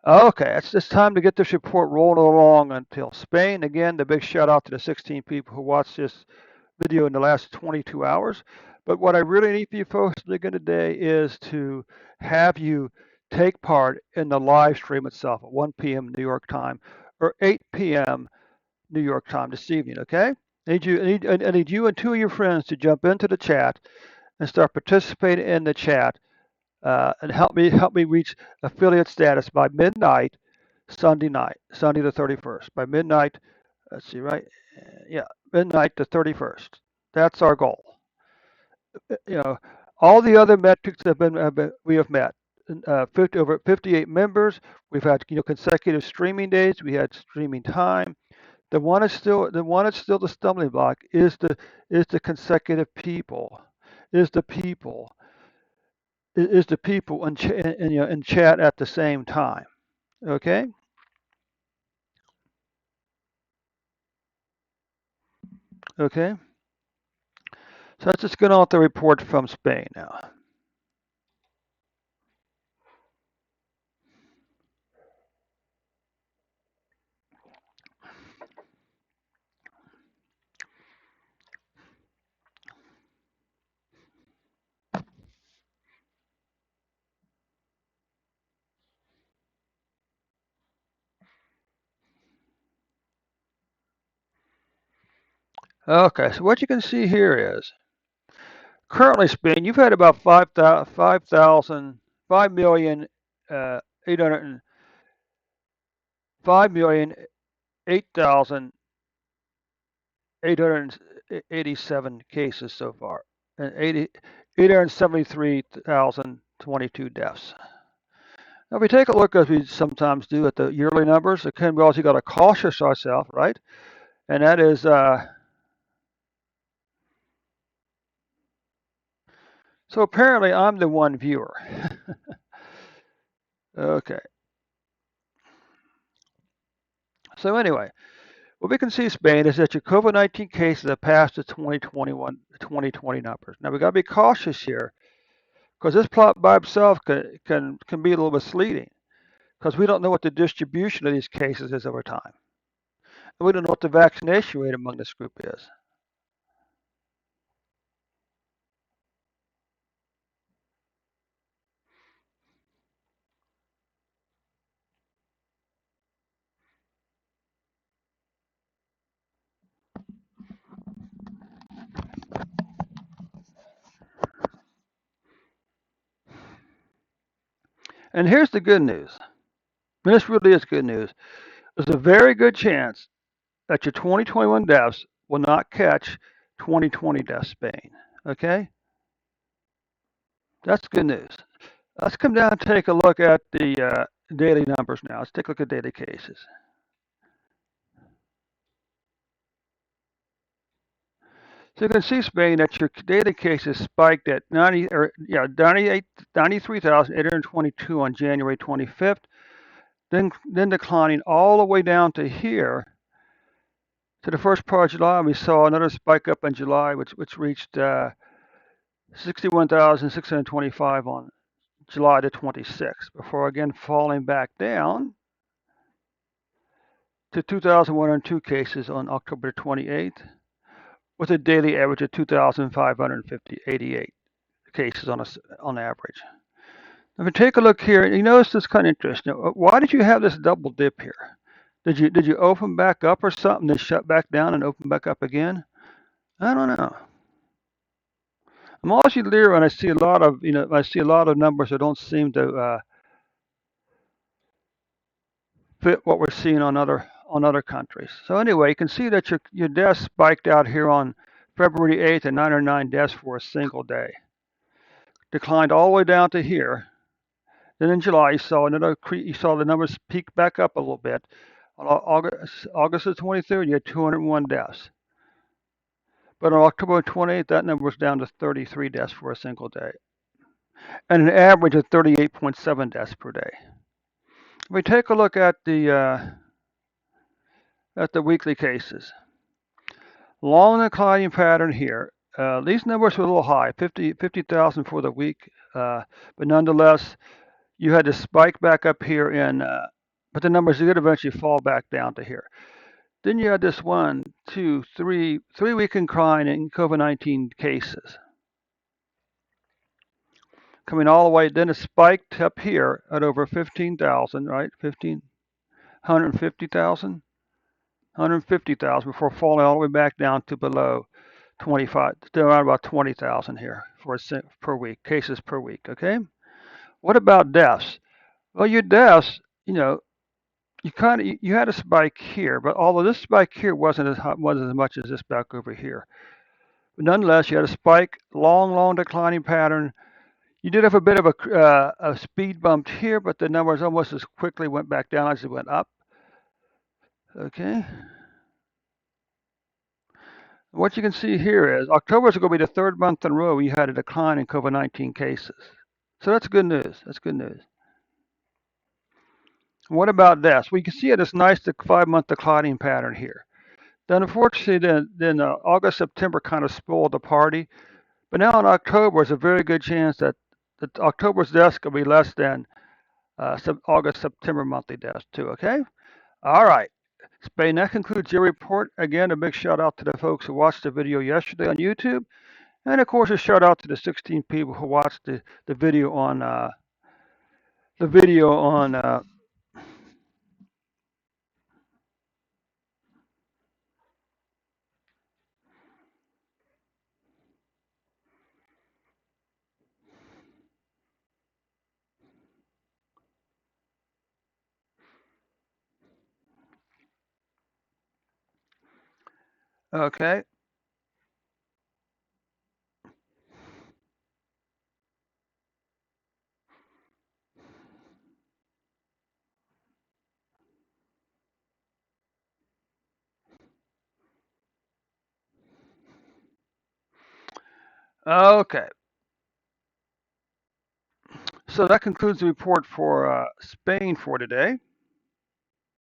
Okay, it's time to get this report rolling along until Spain. Again, the big shout out to the 16 people who watched this video in the last 22 hours. But what I really need for you folks to do today is to have you take part in the live stream itself at 1 p.m. New York time or 8 p.m. New York time this evening. Okay? I need you and two of your friends to jump into the chat and start participating in the chat and help me reach affiliate status by midnight Sunday night, Sunday the 31st. By midnight, let's see, right? Yeah, midnight the 31st. That's our goal. You know, all the other metrics we have met. 50, over 58 members. We've had consecutive streaming days. We had streaming time. The one that's still the stumbling block is the consecutive people. Is the people is the people in chat at the same time. Okay. Okay. So let's just get on with the report from Spain now. Okay, so what you can see here is currently Spain, you've had about 5,000, 800, 887 cases so far, and 873,022 deaths. Now, if we take a look, as we sometimes do, at the yearly numbers, it can be also got to cautious ourselves, right? And that is, so apparently I'm the one viewer. Okay. So anyway, what we can see, Spain, is that your COVID-19 cases have passed the 2020 numbers. Now we got to be cautious here because this plot by itself can be a little misleading because we don't know what the distribution of these cases is over time. And we don't know what the vaccination rate among this group is. And here's the good news. And this really is good news. There's a very good chance that your 2021 deaths will not catch 2020 deaths, Spain. Okay? That's good news. Let's come down and take a look at the daily numbers now. Let's take a look at daily cases. So you can see, Spain, that your daily cases spiked at 93,822 on January 25th, then declining all the way down to here to the first part of July. We saw another spike up in July, which reached 61,625 on July the 26th, before again falling back down to 2,102 cases on October 28th, with a daily average of 2,588 cases on average. If you take a look here, you notice this kind of interesting. Why did you have this double dip here? Did you open back up or something, then shut back down and open back up again? I don't know. I'm always leery when I see a lot of numbers that don't seem to fit what we're seeing on other countries. So anyway, you can see that your deaths spiked out here on February 8th at 909 deaths for a single day. Declined all the way down to here. Then in July, you saw the numbers peak back up a little bit. On August the 23rd, you had 201 deaths. But on October 28th, that number was down to 33 deaths for a single day, and an average of 38.7 deaths per day. If we take a look at the weekly cases, long declining pattern here. These numbers were a little high, 50,000 for the week, but nonetheless, you had to spike back up here in but the numbers did eventually fall back down to here. Then you had this 3 week incline in COVID-19 cases coming all the way. Then it spiked up here at over 15,000, right? 150,000, 150,000 before falling all the way back down to below 25, still around about 20,000 here per week, cases per week. Okay. What about deaths? Well, your deaths, you had a spike here, but although this spike here wasn't as much as this spike over here, but nonetheless, you had a spike, long declining pattern. You did have a bit of a speed bump here, but the numbers almost as quickly went back down as it went up. Okay. What you can see here is October is going to be the third month in a row we had a decline in COVID-19 cases. So that's good news. That's good news. What about this? We can see this nice 5 month declining pattern here. Then, unfortunately, then August, September kind of spoiled the party. But now in October, there's a very good chance that October's deaths could be less than August, September monthly deaths too. Okay. All right. Spain, that concludes your report. Again, a big shout out to the folks who watched the video yesterday on YouTube. And of course, a shout out to the 16 people who watched the video on the video on. Okay. Okay. So that concludes the report for Spain for today.